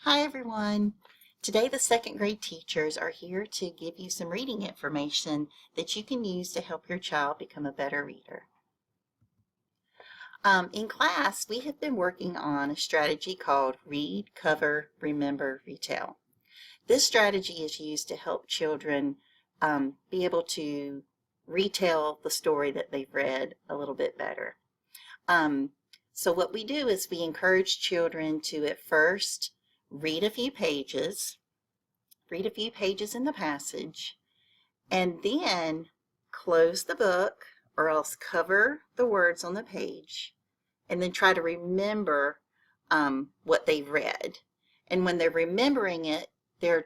Hi everyone. Today the second grade teachers are here to give you some reading information that you can use to help your child become a better reader. In class, we have been working on a strategy called Read, Cover, Remember, Retell. This strategy is used to help children be able to retell the story that they've read a little bit better. So what we do is we encourage children to at first read a few pages in the passage, and then close the book or else cover the words on the page, and then try to remember what they've read. And when they're remembering it, they're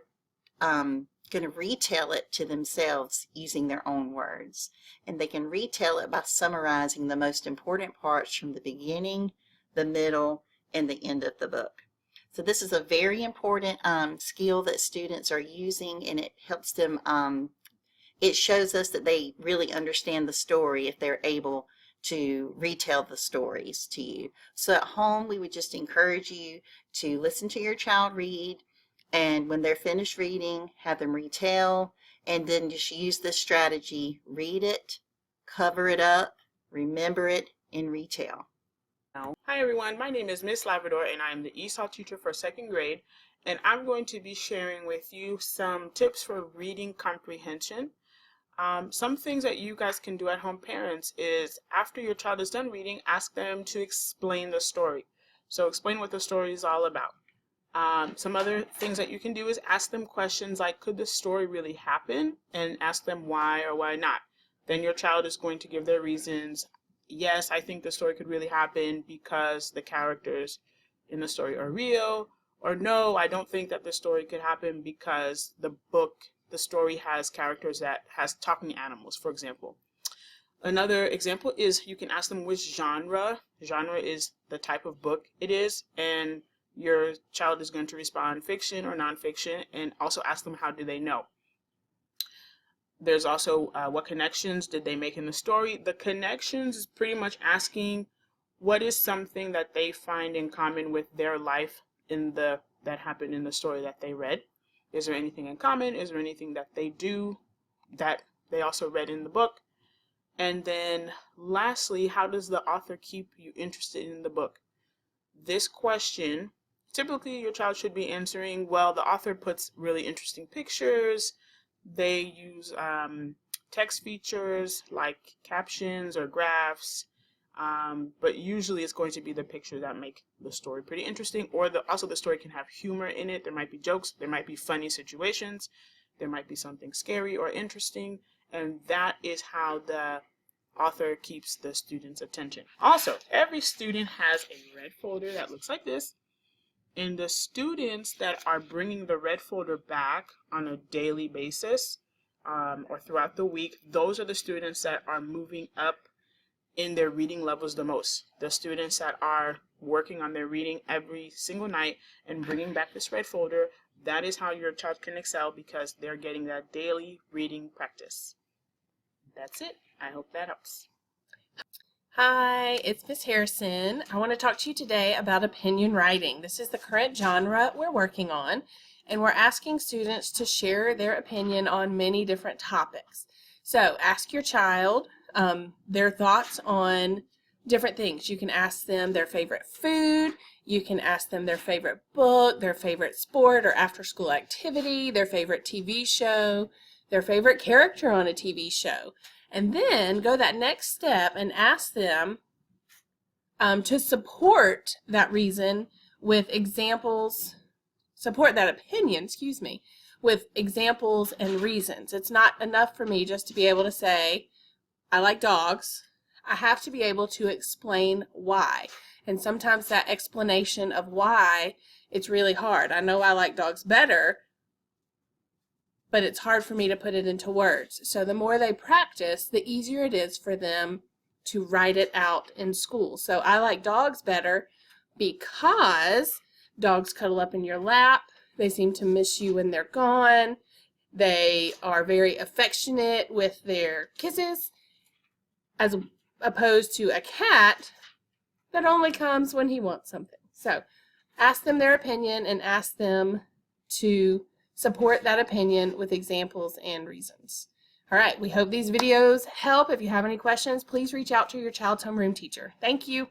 going to retell it to themselves using their own words. And they can retell it by summarizing the most important parts from the beginning, the middle, and the end of the book. So this is a very important skill that students are using, and it helps them, it shows us that they really understand the story if they're able to retell the stories to you. So at home, we would just encourage you to listen to your child read, and when they're finished reading, have them retell, and then just use this strategy: read it, cover it up, remember it, and retell. Hi everyone, my name is Miss Lavador and I'm the ESOL teacher for second grade, and I'm going to be sharing with you some tips for reading comprehension. Some things that you guys can do at home, parents, is after your child is done reading, ask them to explain the story. So explain what the story is all about. Some other things that you can do is ask them questions like, could the story really happen? And ask them why or why not. Then your child is going to give their reasons. Yes, I think the story could really happen because the characters in the story are real, or no, I don't think that the story could happen because the story has characters that has talking animals, for example. Another example is you can ask them which genre is the type of book it is, and your child is going to respond fiction or nonfiction, and also ask them how do they know. There's also what connections did they make in the story. The connections is pretty much asking what is something that they find in common with their life that happened in the story that they read. Is there anything in common? Is there anything that they do that they also read in the book? And then lastly, how does the author keep you interested in the book? This question, typically your child should be answering, well, the author puts really interesting pictures. They use text features like captions or graphs, but usually it's going to be the pictures that make the story pretty interesting, or also the story can have humor in it. There might be jokes, there might be funny situations, there might be something scary or interesting, and that is how the author keeps the student's attention. Also, every student has a red folder that looks like this. And the students that are bringing the red folder back on a daily basis or throughout the week, those are the students that are moving up in their reading levels the most. The students that are working on their reading every single night and bringing back this red folder, that is how your child can excel, because they're getting that daily reading practice. That's it. I hope that helps. Hi, it's Miss Harrison. I want to talk to you today about opinion writing. This is the current genre we're working on, and we're asking students to share their opinion on many different topics. So ask your child their thoughts on different things. You can ask them their favorite food, you can ask them their favorite book, their favorite sport or after-school activity, their favorite TV show, their favorite character on a TV show. And then go that next step and ask them to support that reason with examples, support that opinion, with examples and reasons. It's not enough for me just to be able to say, I like dogs. I have to be able to explain why. And sometimes that explanation of why, it's really hard. I know I like dogs better, but it's hard for me to put it into words. So the more they practice, the easier it is for them to write it out in school. So I like dogs better because dogs cuddle up in your lap. They seem to miss you when they're gone. They are very affectionate with their kisses, as opposed to a cat that only comes when he wants something. So Ask them their opinion and ask them to support that opinion with examples and reasons. All right, we hope these videos help. If you have any questions, please reach out to your child's homeroom teacher. Thank you.